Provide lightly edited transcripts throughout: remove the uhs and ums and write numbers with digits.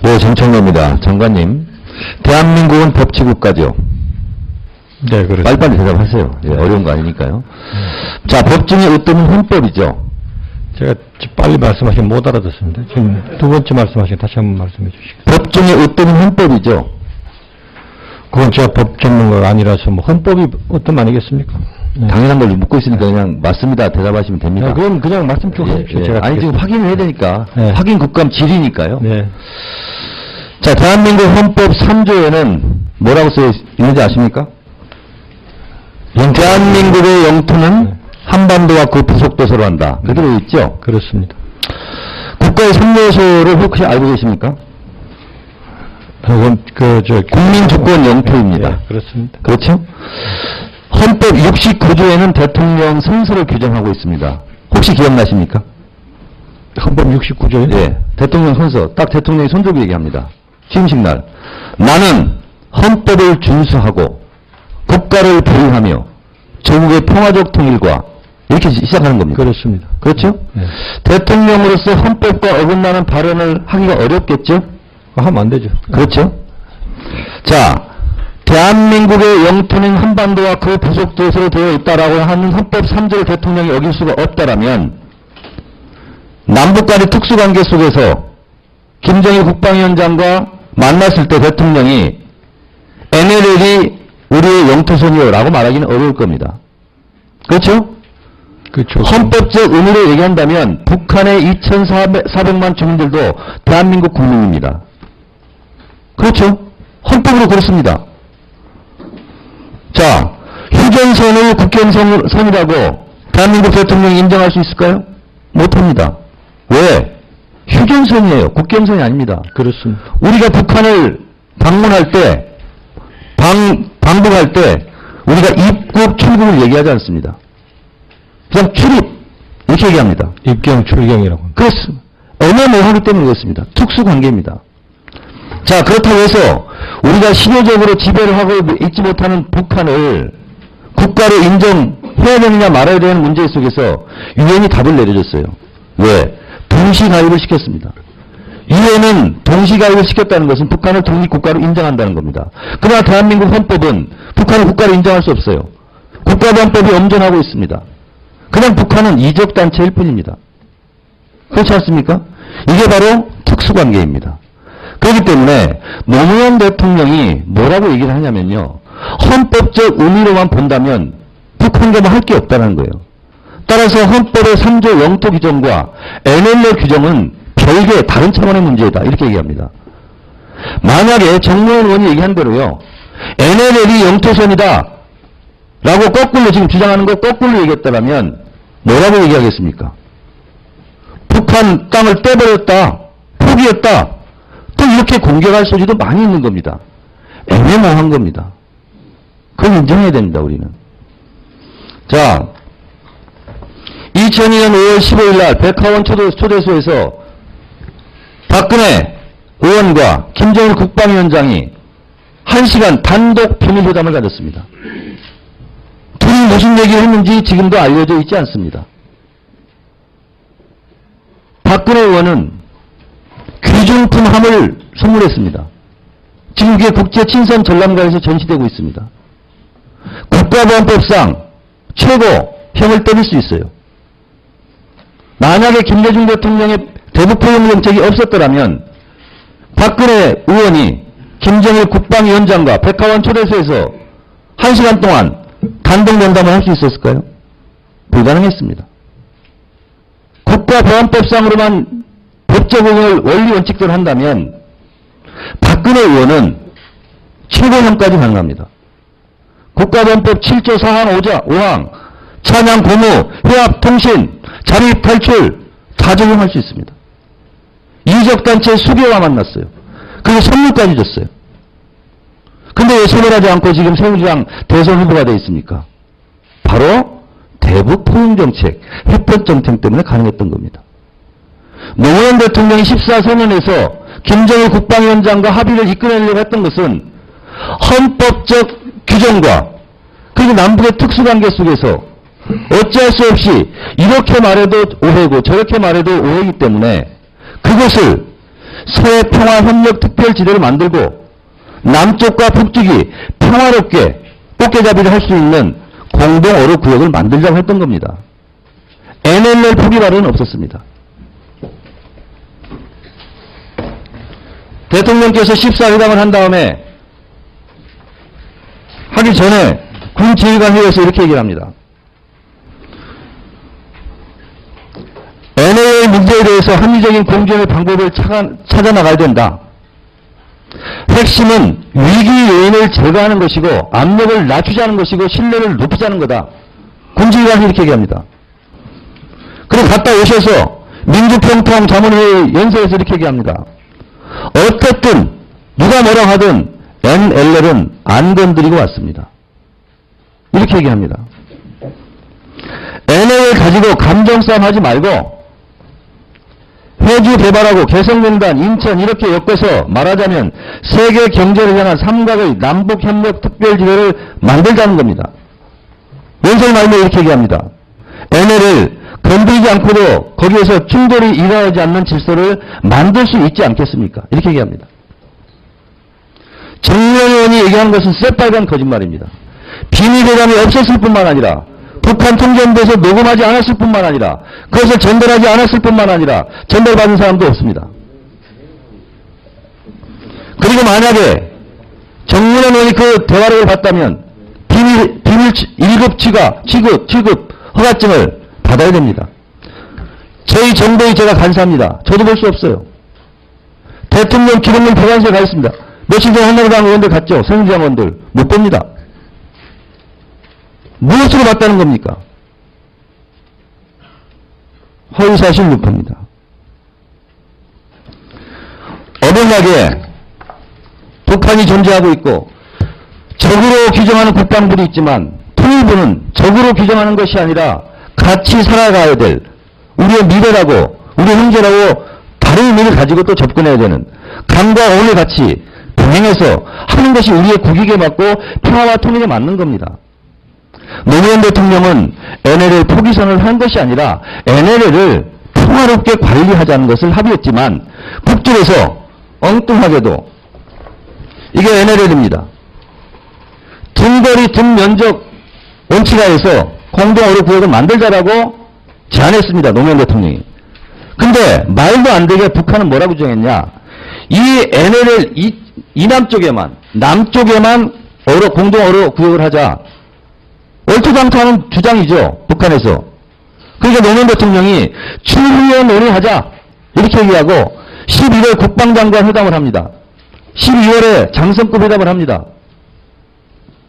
네, 정청로입니다. 장관님, 대한민국은 법치국가죠? 네, 그렇습니다. 빨리빨리 대답하세요. 예, 어려운 거 아니니까요. 자, 법 중에 으뜸은 헌법이죠? 제가 빨리 말씀하시면 못 알아듣습니다. 지금 두 번째 말씀하시면 다시 한번 말씀해 주시겠어요? 법 중에 으뜸은 헌법이죠? 그건 제가 법 전문가가 아니라서 뭐 헌법이 어떤 아니겠습니까? 네. 당연한 걸 묻고 있으니까 그냥 맞습니다. 대답하시면 됩니다. 네, 그럼 그냥 말씀 쭉 하십시오. 제가 아니, 지금 확인을 해야 되니까. 네. 확인 국감 질의니까요. 네. 자, 대한민국 헌법 3조에는 뭐라고 써 있는지 아십니까? 대한민국의 영토는 한반도와 그 부속도서로 한다. 그대로 있죠? 그렇습니다. 국가의 3요소를 혹시 알고 계십니까? 그건 국민주권 영토입니다. 네, 그렇습니다. 그렇죠? 헌법 69조에는 대통령 선서를 규정하고 있습니다. 혹시 기억나십니까? 헌법 69조요? 예. 대통령 선서. 딱 대통령이 손 들고 얘기합니다. 취임식 날. 나는 헌법을 준수하고 국가를 보유하며 조국의 평화적 통일과 이렇게 시작하는 겁니다. 그렇습니다. 그렇죠? 네. 대통령으로서 헌법과 어긋나는 발언을 하기가 어렵겠죠? 하면 안 되죠. 그렇죠? 자, 대한민국의 영토는 한반도와 그 부속도서로 되어 있다라고 하는 헌법 3조를 대통령이 어길 수가 없다라면 남북 간의 특수관계 속에서 김정일 국방위원장과 만났을 때 대통령이 NLL이 우리의 영토선이요 라고 말하기는 어려울 겁니다. 그렇죠? 그렇죠. 헌법적 의미로 얘기한다면 북한의 2,400만 주민들도 대한민국 국민입니다. 그렇죠? 헌법으로 그렇습니다. 자, 휴전선을 국경선이라고 대한민국 대통령이 인정할 수 있을까요? 못합니다. 왜? 휴전선이에요. 국경선이 아닙니다. 그렇습니다. 우리가 북한을 방문할 때, 방북할 때 우리가 입국, 출국을 얘기하지 않습니다. 그냥 출입 이렇게 얘기합니다. 입경, 출경이라고. 그렇습니다. 애매모호하기 때문에 그렇습니다. 특수관계입니다. 자, 그렇다고 해서 우리가 실효적으로 지배를 하고 있지 못하는 북한을 국가로 인정해야 되느냐 말아야 되는 문제 속에서 유엔이 답을 내려줬어요. 왜? 동시가입을 시켰습니다. 유엔은 동시가입을 시켰다는 것은 북한을 독립국가로 인정한다는 겁니다. 그러나 대한민국 헌법은 북한을 국가로 인정할 수 없어요. 국가보안법이 엄전하고 있습니다. 그냥 북한은 이적단체일 뿐입니다. 그렇지 않습니까? 이게 바로 특수관계입니다. 그렇기 때문에 노무현 대통령이 뭐라고 얘기를 하냐면요. 헌법적 의미로만 본다면 북한과 뭐 할 게 없다는 거예요. 따라서 헌법의 3조 영토 규정과 NLL 규정은 별개 다른 차원의 문제다. 이렇게 얘기합니다. 만약에 정무원 의원이 얘기한 대로요. NLL이 영토선이다. 라고 거꾸로 지금 주장하는 거 거꾸로 얘기했다면 뭐라고 얘기하겠습니까? 북한 땅을 떼버렸다. 포기했다. 또 이렇게 공격할 소지도 많이 있는 겁니다. 애매모호한 겁니다. 그걸 인정해야 됩니다. 우리는. 자, 2002년 5월 15일 날 백화원 초대소에서 박근혜 의원과 김정일 국방위원장이 1시간 단독 비밀회담을 가졌습니다. 둘이 무슨 얘기를 했는지 지금도 알려져 있지 않습니다. 박근혜 의원은 귀중품 함을 선물했습니다. 지금 그게 국제친선 전람가에서 전시되고 있습니다. 국가보안법상 최고 형을 때릴 수 있어요. 만약에 김대중 대통령의 대북포용 정책이 없었더라면 박근혜 의원이 김정일 국방위원장과 백화원 초대소에서 1시간 동안 단독 면담을 할 수 있었을까요? 불가능했습니다. 국가보안법상으로만 법적 의견을 원리 원칙대로 한다면 박근혜 의원은 최고형까지 가능합니다. 국가보안법 7조 4항 5항 찬양, 고무, 회합, 통신, 자립, 탈출 다 적용할 수 있습니다. 이적단체 수개와 만났어요. 그리고 선물까지 줬어요. 근데 왜 선물하지 않고 지금 새누리당 대선 후보가 되어 있습니까? 바로 대북 포용정책, 햇볕정책 때문에 가능했던 겁니다. 노무현 대통령이 14선언에서 김정일 국방위원장과 합의를 이끌어내려고 했던 것은 헌법적 규정과 그리고 남북의 특수관계 속에서 어찌할 수 없이 이렇게 말해도 오해고 저렇게 말해도 오해이기 때문에 그것을 서해평화협력특별지대를 만들고 남쪽과 북쪽이 평화롭게 꽃게잡이를 할 수 있는 공동어로구역을 만들자고 했던 겁니다. NLL 포기 발언은 없었습니다. 대통령께서 14회담을 한 다음에 하기 전에 군 지휘관 회의에서 이렇게 얘기를 합니다. NLL 문제에 대해서 합리적인 공존의 방법을 찾아 나가야 된다. 핵심은 위기 요인을 제거하는 것이고 압력을 낮추자는 것이고 신뢰를 높이자는 거다. 군 지휘관이 이렇게 얘기합니다. 그리고 갔다 오셔서 민주평통 자문회의 연설에서 이렇게 얘기합니다. 어쨌든 누가 뭐라 하든 NLL은 안 건드리고 왔습니다. 이렇게 얘기합니다. NLL 가지고 감정싸움 하지 말고 해주 개발하고 개성공단, 인천 이렇게 엮어서 말하자면 세계 경제를 향한 삼각의 남북협력특별지대를 만들자는 겁니다. 연설 말로 이렇게 얘기합니다. NLL 건드리지 않고도 거기에서 충돌이 일어나지 않는 질서를 만들 수 있지 않겠습니까? 이렇게 얘기합니다. 정의원 의원이 얘기한 것은 새빨간 거짓말입니다. 비밀회담이 없었을 뿐만 아니라 북한 통전부에서 녹음하지 않았을 뿐만 아니라 그것을 전달하지 않았을 뿐만 아니라 전달받은 사람도 없습니다. 그리고 만약에 정의원 의원이 그 대화록을 봤다면 비밀 1급 취급 허가증을 받아야 됩니다. 저희 정보에 제가 간사합니다. 저도 볼 수 없어요. 대통령 기록물 보관소에 가 있습니다. 며칠 전에 한나라당 의원들 갔죠. 새누리당 의원들. 못 봅니다. 무엇으로 봤다는 겁니까? 허위사실 유포입니다. 엄연하게 북한이 존재하고 있고 적으로 규정하는 국방부도 있지만 통일부는 적으로 규정하는 것이 아니라 같이 살아가야 될 우리의 미래라고 우리 형제라고 다른 의미를 가지고 또 접근해야 되는 강과 오늘 같이 병행해서 하는 것이 우리의 국익에 맞고 평화와 통일에 맞는 겁니다. 노무현 대통령은 NLL 포기선을 한 것이 아니라 NLL을 평화롭게 관리하자는 것을 합의했지만 북쪽에서 엉뚱하게도 이게 NLL입니다. 등거리 등면적 원칙하에서 공동어로구역을 만들자라고 제안했습니다. 노무현 대통령이. 근데 말도 안 되게 북한은 뭐라고 주장했냐. 이 NLL 이남쪽에만 남쪽에만 공동어로구역을 하자. 얼토당토하는 주장이죠. 북한에서. 그러니까 노무현 대통령이 추후에 논의하자. 이렇게 얘기하고 11월 국방장관 회담을 합니다. 12월에 장성급 회담을 합니다.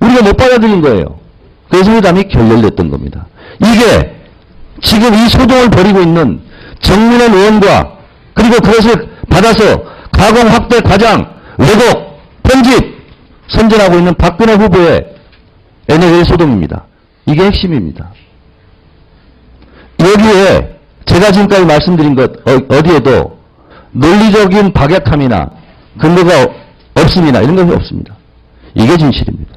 우리가 못 받아들인 거예요. 그래서 회담이 결렬됐던 겁니다. 이게 지금 이 소동을 벌이고 있는 정문현 의원과 그리고 그것을 받아서 가공 확대 과장, 왜곡, 편집, 선전하고 있는 박근혜 후보의 NLL 소동입니다. 이게 핵심입니다. 여기에 제가 지금까지 말씀드린 것 어디에도 논리적인 박약함이나 근거가 없습니다. 이런 것이 없습니다. 이게 진실입니다.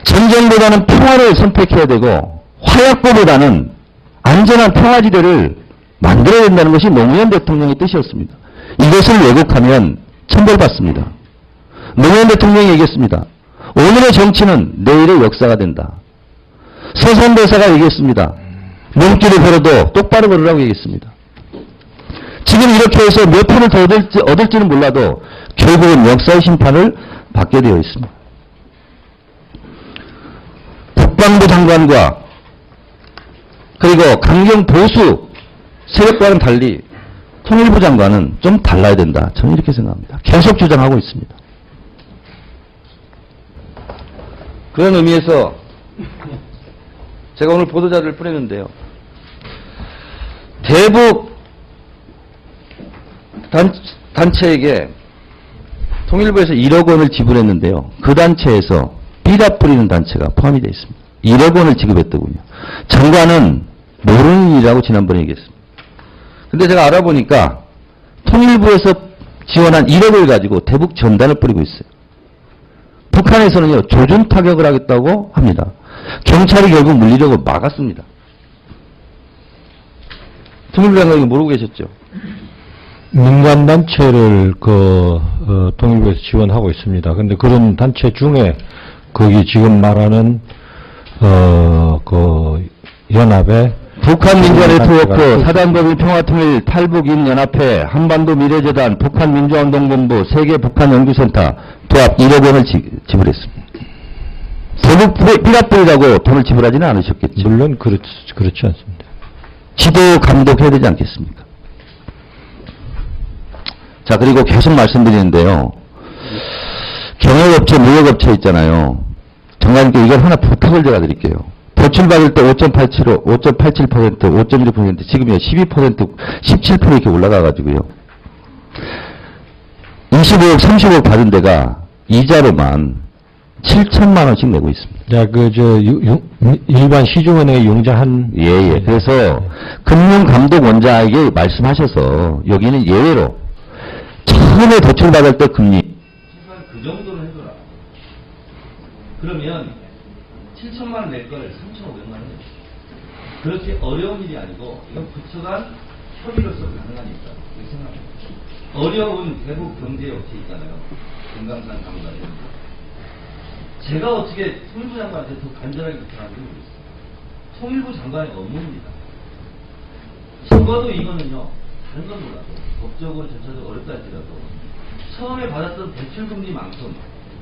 전쟁보다는 평화를 선택해야 되고 화약고보다는 안전한 평화지대를 만들어야 된다는 것이 노무현 대통령의 뜻이었습니다. 이것을 왜곡하면 처벌받습니다. 노무현 대통령이 얘기했습니다. 오늘의 정치는 내일의 역사가 된다. 서산대사가 얘기했습니다. 눈길을 걸어도 똑바로 걸으라고 얘기했습니다. 지금 이렇게 해서 몇 표를 더 얻을지는 몰라도 결국은 역사의 심판을 받게 되어 있습니다. 국방부 장관과 그리고 강경 보수 세력과는 달리 통일부 장관은 좀 달라야 된다. 저는 이렇게 생각합니다. 계속 주장하고 있습니다. 그런 의미에서 제가 오늘 보도자료를 뿌렸는데요. 대북 단체에게 통일부에서 1억 원을 지불했는데요. 그 단체에서 비답 뿌리는 단체가 포함이 되어 있습니다. 1억 원을 지급했더군요. 장관은 모르는 일이라고 지난번에 얘기했습니다. 근데 제가 알아보니까 통일부에서 지원한 1억을 가지고 대북 전단을 뿌리고 있어요. 북한에서는요, 조준 타격을 하겠다고 합니다. 경찰이 결국 물리력으로 막았습니다. 통일부 장관이 모르고 계셨죠? 민간단체를 통일부에서 지원하고 있습니다. 근데 그런 단체 중에 거기 지금 말하는 연합의 북한 민주화 네트워크, 사단법인 평화통일 탈북인연합회, 한반도 미래재단, 북한민주화운동본부, 세계 북한연구센터 도합 1억 원을 지불했습니다. 대북 피랍불이라고 돈을 지불하지는 않으셨겠죠? 물론 그렇지 않습니다. 지도 감독해야 되지 않겠습니까? 자, 그리고 계속 말씀드리는데요. 경영업체, 무역업체 있잖아요. 장관님께 이걸 하나 부탁을 제가 드릴게요. 대출받을 때 5.87%, 5.16%, 지금요 12%, 17% 이렇게 올라가가지고요. 25억, 30억 받은 데가 이자로만 7천만 원씩 내고 있습니다. 자, 일반 시중은행에 융자한. 예. 그래서 금융감독원장에게 말씀하셔서 여기는 예외로 처음에 대출받을 때 금리. 최소한 그 정도는 해줘라. 그러면 7천만 원 낼 거를 3,500만 원 내. 그렇게 어려운 일이 아니고 이건 부처 간 협의로서 가능한 일이다. 이렇게 생각합니다. 어려운 대북 경제업체 있잖아요. 금강산 강단에. 제가 어떻게 통일부 장관한테 더 간절하게 부탁하는지 모르겠어요. 통일부 장관의 업무입니다. 적어도 이거는요. 다른 건 몰라도 법적으로 절차적으로 어렵다 할지라도 처음에 받았던 대출금리만큼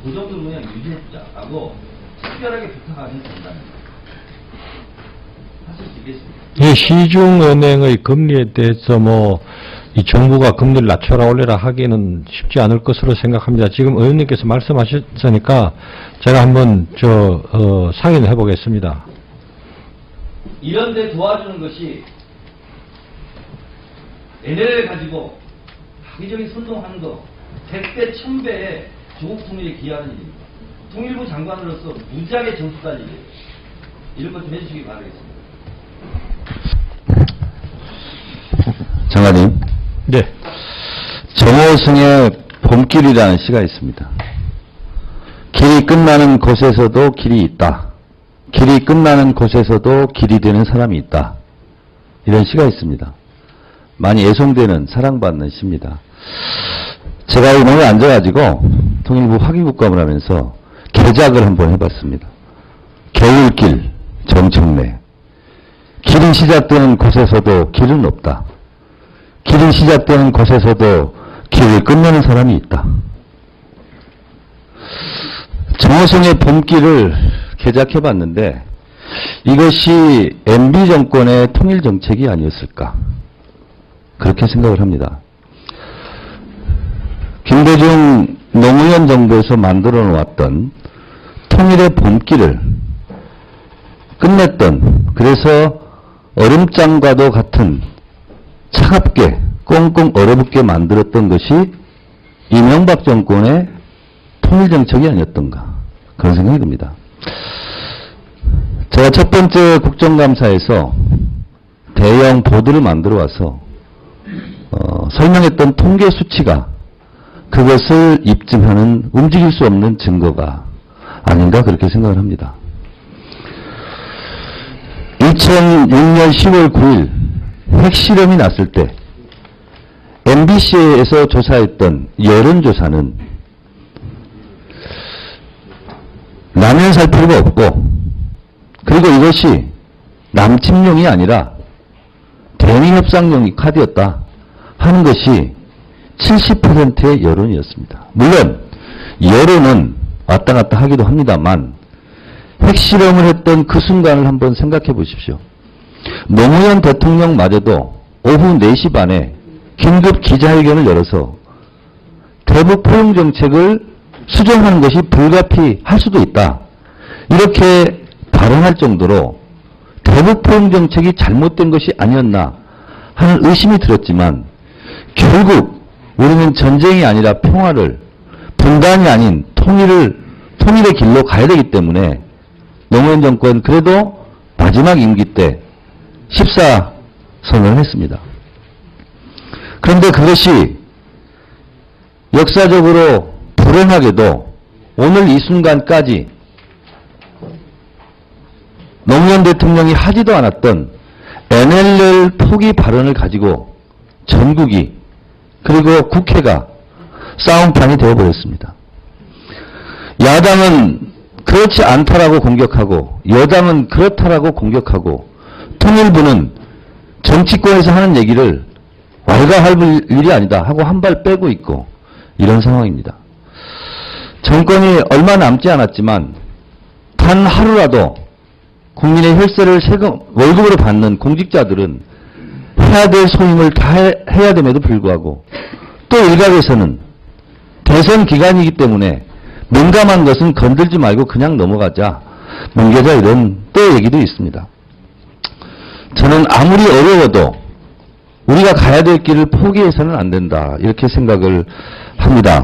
그 정도 그냥 유지해주자라고 특별하게 부탁하는 장관입니다. 하실 수 있겠습니다. 이 시중은행의 금리에 대해서 이 정부가 금리를 낮춰라 올려라 하기는 쉽지 않을 것으로 생각합니다. 지금 의원님께서 말씀하셨으니까 제가 한번 상의를 해보겠습니다. 이런 데 도와주는 것이 NL을 가지고 하기적인 선동하는 거 100배, 1000배의 조국 통일에 기여하는 일입니다. 통일부 장관으로서 무지하게 점수 딸 일이에요. 이런 것 좀 해주시기 바라겠습니다. 장관님. 네. 정호승의 봄길이라는 시가 있습니다. 길이 끝나는 곳에서도 길이 있다. 길이 끝나는 곳에서도 길이 되는 사람이 있다. 이런 시가 있습니다. 많이 애송되는 사랑받는 시입니다. 제가 이 몸에 앉아가지고 통일부 확인국감을 하면서 개작을 한번 해봤습니다. 겨울길 정청래. 길이 시작되는 곳에서도 길은 없다. 길이 시작되는 곳에서도 길을 끝내는 사람이 있다. 정호성의 봄길을 개작해봤는데 이것이 MB 정권의 통일 정책이 아니었을까 그렇게 생각을 합니다. 김대중 노무현 정부에서 만들어 놓았던 통일의 봄길을 끝냈던, 그래서 얼음장과도 같은 차갑게 꽁꽁 얼어붙게 만들었던 것이 이명박 정권의 통일정책이 아니었던가 그런 생각이 듭니다. 제가 첫 번째 국정감사에서 대형 보드를 만들어 와서 설명했던 통계 수치가 그것을 입증하는 움직일 수 없는 증거가 아닌가 그렇게 생각을 합니다. 2006년 10월 9일 핵실험이 났을 때 MBC에서 조사했던 여론조사는 라면 살 필요가 없고, 그리고 이것이 남침용이 아니라 대미협상용이 카드였다 하는 것이 70%의 여론이었습니다. 물론 여론은 왔다 갔다 하기도 합니다만 핵실험을 했던 그 순간을 한번 생각해 보십시오. 노무현 대통령마저도 오후 4시 반에 긴급 기자회견을 열어서 대북 포용 정책을 수정하는 것이 불가피할 수도 있다, 이렇게 발언할 정도로 대북 포용 정책이 잘못된 것이 아니었나 하는 의심이 들었지만 결국 우리는 전쟁이 아니라 평화를, 분단이 아닌 통일의 길로 가야 되기 때문에 노무현 정권 그래도 마지막 임기 때 14선언을 했습니다. 그런데 그것이 역사적으로 불행하게도 오늘 이 순간까지 노무현 대통령이 하지도 않았던 NLL 포기 발언을 가지고 전국이 그리고 국회가 싸움판이 되어버렸습니다. 야당은 그렇지 않다라고 공격하고 여당은 그렇다라고 공격하고 통일부는 정치권에서 하는 얘기를 왈가왈부 일이 아니다 하고 한 발 빼고 있고 이런 상황입니다. 정권이 얼마 남지 않았지만 단 하루라도 국민의 혈세를 세금, 월급으로 받는 공직자들은 해야 될 소임을 다 해야 됨에도 불구하고 또 일각에서는 대선 기간이기 때문에 민감한 것은 건들지 말고 그냥 넘어가자, 넘겨자 이런 또 얘기도 있습니다. 저는 아무리 어려워도 우리가 가야 될 길을 포기해서는 안 된다 이렇게 생각을 합니다.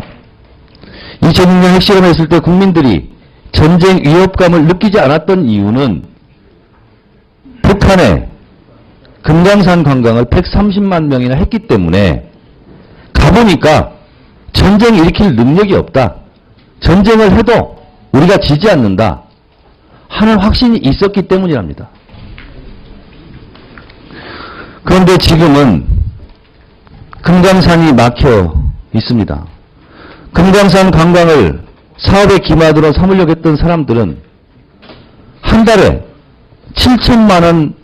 2006년 핵실험을 했을 때 국민들이 전쟁 위협감을 느끼지 않았던 이유는 북한에 금강산 관광을 130만 명이나 했기 때문에 가보니까 전쟁 일으킬 능력이 없다. 전쟁을 해도 우리가 지지 않는다 하는 확신이 있었기 때문이랍니다. 그런데 지금은 금강산이 막혀 있습니다. 금강산 관광을 사업의 기마드로 삼으려고 했던 사람들은 한 달에 7천만 원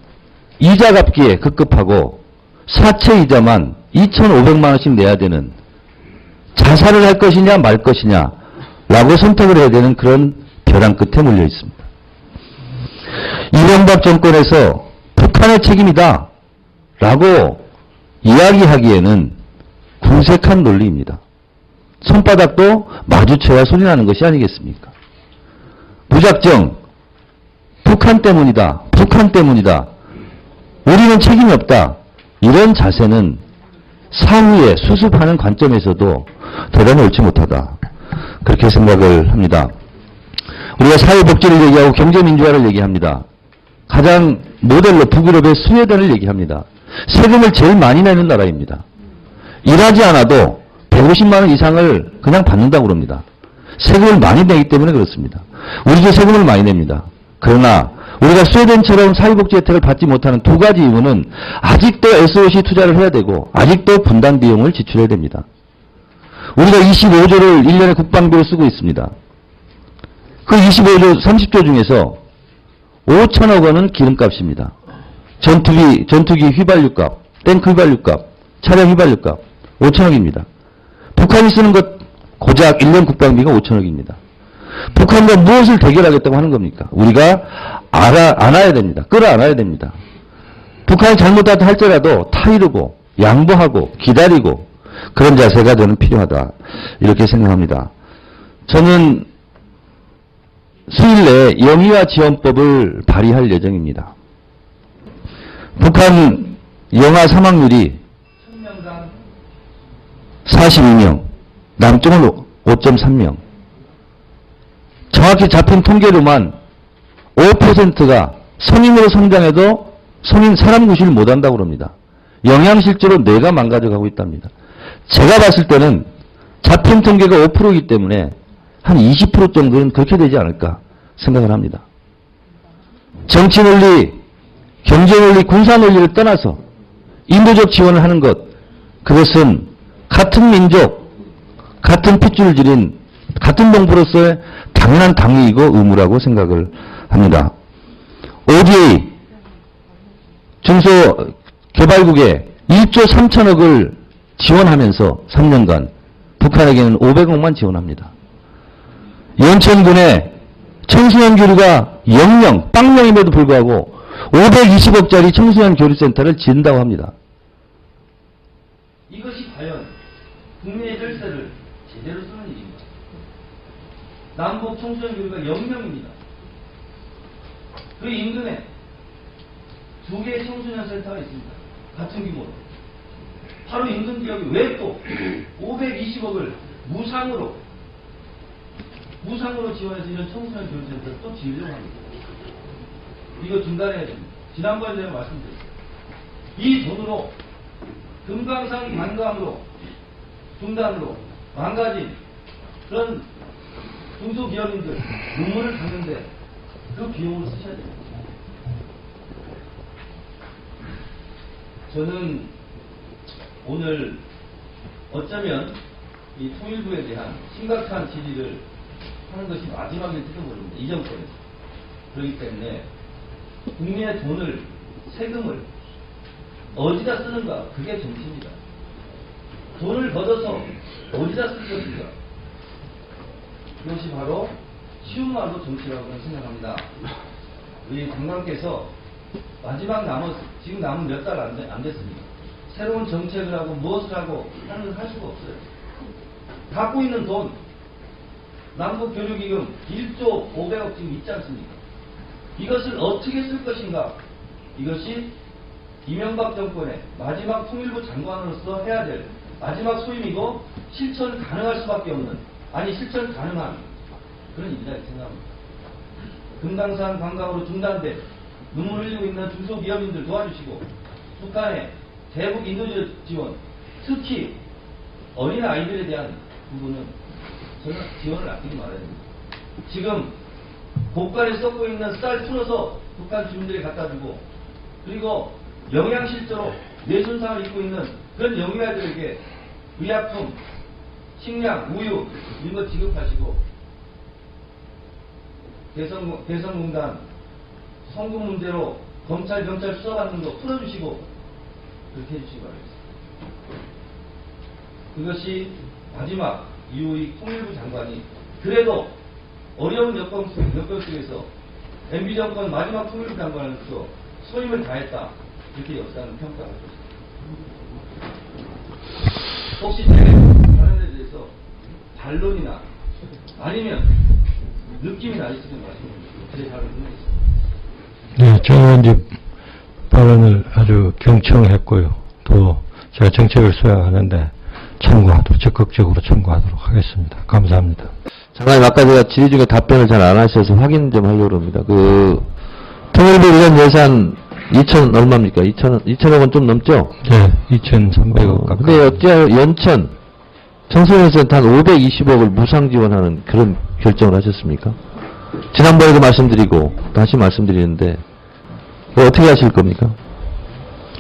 이자 갚기에 급급하고 사채 이자만 2,500만 원씩 내야 되는 자살을 할 것이냐 말 것이냐 라고 선택을 해야 되는 그런 벼랑 끝에 몰려 있습니다. 이명박 정권에서 북한의 책임이다 라고 이야기하기에는 궁색한 논리입니다. 손바닥도 마주쳐야 소리 나는 것이 아니겠습니까? 무작정 북한 때문이다, 북한 때문이다, 우리는 책임이 없다 이런 자세는 사후에 수습하는 관점에서도 대단히 옳지 못하다 그렇게 생각을 합니다. 우리가 사회복지를 얘기하고 경제민주화를 얘기합니다. 가장 모델로 북유럽의 스웨덴을 얘기합니다. 세금을 제일 많이 내는 나라입니다. 일하지 않아도 150만 원 이상을 그냥 받는다고 그럽니다. 세금을 많이 내기 때문에 그렇습니다. 우리도 세금을 많이 냅니다. 그러나 우리가 스웨덴처럼 사회복지 혜택을 받지 못하는 두 가지 이유는 아직도 SOC 투자를 해야 되고 아직도 분담 비용을 지출해야 됩니다. 우리가 25조를 1년에 국방비로 쓰고 있습니다. 그 25조, 30조 중에서 5천억 원은 기름값입니다. 전투기 휘발유값, 탱크 휘발유값, 차량 휘발유값 5천억입니다. 북한이 쓰는 것 고작 1년 국방비가 5천억입니다. 북한과 무엇을 대결하겠다고 하는 겁니까? 우리가 안아야 됩니다. 끌어안아야 됩니다. 북한이 잘못하다 할지라도 타이르고 양보하고 기다리고 그런 자세가 저는 필요하다 이렇게 생각합니다. 저는 수일 내에 영유아 지원법을 발의할 예정입니다. 북한 영아 사망률이 42명, 남쪽은 5.3명. 정확히 잡힌 통계로만 5%가 성인으로 성장해도 성인 사람 구실을 못한다고 그럽니다. 영양실조로 뇌가 망가져가고 있답니다. 제가 봤을 때는 잡힌 통계가 5%이기 때문에 한 20% 정도는 그렇게 되지 않을까 생각을 합니다. 정치 논리, 경제 논리, 군사 논리를 떠나서 인도적 지원을 하는 것, 그것은 같은 민족, 같은 핏줄을 지린 같은 동포로서의 당연한 당위이고 의무라고 생각을 합니다. ODA 중소개발국에 1조 3천억을 지원하면서 3년간 북한에게는 500억만 지원합니다. 연천군에 청소년 교류가 0, 빵명임에도 불구하고 520억짜리 청소년 교류센터를 짓는다고 합니다. 이것이 과연 국민의 혈세를 제대로 쓰는 일입니다. 남북 청소년 교류가 0명입니다. 그 인근에 2개의 청소년 센터가 있습니다. 같은 규모로. 바로 인근 지역이 왜 또 520억을 무상으로 지원해서 이런 청소년 교류센터를 또 지으려고 합니다. 이거 중단해야 됩니다. 지난번에 제가 말씀드렸습니다. 이 돈으로 금강산 관광으로 중단으로 망가진 그런 중소기업인들 눈물을 닦는데 그 비용을 쓰셔야 됩니다. 저는 오늘 어쩌면 이 통일부에 대한 심각한 질의를 하는 것이 마지막일지도 모릅니다. 이 정권에서. 그렇기 때문에 국민의 돈을, 세금을 어디다 쓰는가, 그게 정치입니다. 돈을 걷어서 어디다 쓸 것인가, 그것이 바로 쉬운 말로 정치라고 생각합니다. 우리 장관께서 마지막 지금 남은 몇 달 안 됐습니다. 새로운 정책을 하고 무엇을 하고 하는 걸 할 수가 없어요. 갖고 있는 돈, 남북교류기금 1조 500억 지금 있지 않습니까? 이것을 어떻게 쓸 것인가, 이것이 이명박 정권의 마지막 통일부 장관으로서 해야 될 마지막 소임이고 실천 가능할 수밖에 없는, 아니 실천 가능한 그런 일이라 생각합니다. 금강산 관광으로 중단돼 눈물 흘리고 있는 중소기업인들 도와주시고, 북한의 대북 인도적 지원, 특히 어린 아이들에 대한 부분은 저는 지원을 아끼지 말아야 됩니다. 지금 고가에 썩고 있는 쌀 풀어서 북한 주민들이 갖다주고, 그리고 영양실조로 뇌손상을 입고 있는 그런 영유아들에게 의약품, 식량, 우유 이런 거 지급하시고, 대선공단 성금 문제로 검찰, 경찰 수사받는 거 풀어주시고, 그렇게 해주시기 바랍니다. 그것이 마지막 이후의 통일부 장관이 그래도 어려운 여건 속에서 MB 정권 마지막 통일부 장관으로서 소임을 다했다, 이렇게 역사는 평가할 것입니다. 혹시 제 발언에 대해서 반론이나 아니면 느낌이 나 있으면 말씀해주세요. 제 발언을 듣겠습니다. 네, 정 의원님 발언을 아주 경청했고요. 또 제가 정책을 수행하는데 적극적으로 참고하도록 하겠습니다. 감사합니다. 장관님, 아까 제가 질의 중에 답변을 잘 안 하셔서 확인 좀 하려고 합니다. 통일부 이전 예산 2천 얼마입니까? 2천억 원 좀 넘죠? 네, 2,300억 가까이. 근데 어째 연천, 청소년에서 한 520억을 무상 지원하는 그런 결정을 하셨습니까? 지난번에도 말씀드리고, 다시 말씀드리는데, 어떻게 하실 겁니까?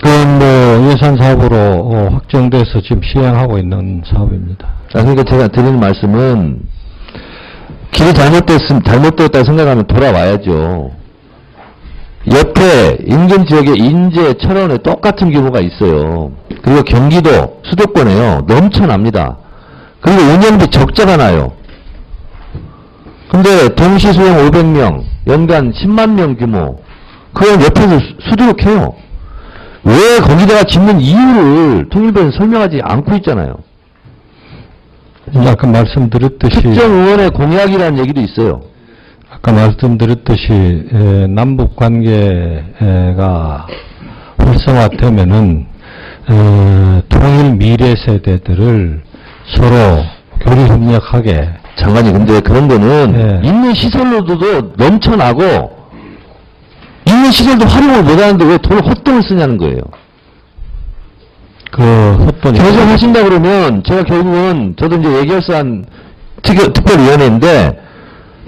그건 예산 사업으로 확정돼서 지금 시행하고 있는 사업입니다. 그러니까 제가 드리는 말씀은, 길이 잘못되었다고 생각하면 돌아와야죠. 옆에 인근 지역에 인제, 철원에 똑같은 규모가 있어요. 그리고 경기도, 수도권에요. 넘쳐납니다. 그리고 운영비 적자가 나요. 근데 동시 수용 500명, 연간 10만 명 규모, 그건 옆에서 수두룩해요. 왜 거기다가 짓는 이유를 통일부에서 설명하지 않고 있잖아요. 아까 말씀드렸듯이 특정 의원의 공약이라는 얘기도 있어요. 아까 말씀드렸듯이 남북 관계가 활성화되면은 통일 미래 세대들을 서로 교류 협력하게. 장관님, 근데 그런 거는 있는 시설로도 넘쳐나고 있는 시설도 활용을 못하는데 왜 돈을 헛돈을 쓰냐는 거예요. 헛돈이 계속 하신다 그러면 제가 결국은 저도 이제 얘기할 사안 특별위원회인데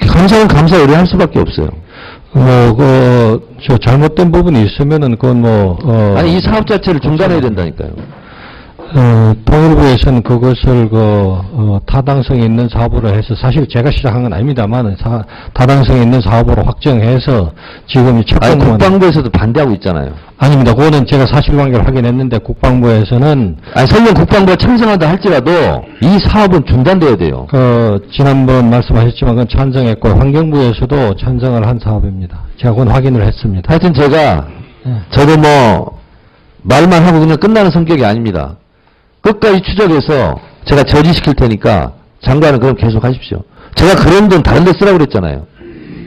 감사는 감사 의뢰할 수밖에 없어요. 저 잘못된 부분이 있으면은 그건 아니, 이 사업 자체를 중단해야 된다니까요. 통일부에서는 그것을 타당성이 있는 사업으로 해서, 사실 제가 시작한 건 아닙니다만 타당성이 있는 사업으로 확정해서 지금 이 첫 번째 국방부에서도 반대하고 있잖아요. 아닙니다. 그거는 제가 사실관계를 확인했는데 국방부에서는 설령 국방부가 찬성한다 할지라도 이 사업은 중단돼야 돼요. 지난번 말씀하셨지만 그건 찬성했고 환경부에서도 찬성을 한 사업입니다. 제가 그건 확인을 했습니다. 하여튼 저도 말만 하고 그냥 끝나는 성격이 아닙니다. 끝까지 추적해서 제가 저지시킬 테니까 장관은 그럼 계속 하십시오. 제가 그런 돈 다른 데 쓰라고 그랬잖아요.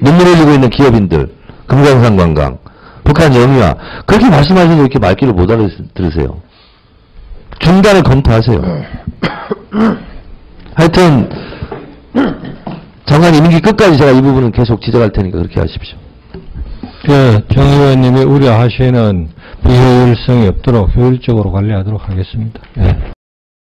눈물 흘리고 있는 기업인들, 금강산 관광, 북한 영유아, 그렇게 말씀하시는데 이렇게 말귀를 못 알아들으세요. 중단을 검토하세요. 하여튼 장관님 임기 끝까지 제가 이 부분은 계속 지적할 테니까 그렇게 하십시오. 정 의원님이 우려하시는 비효율성이 없도록 효율적으로 관리하도록 하겠습니다.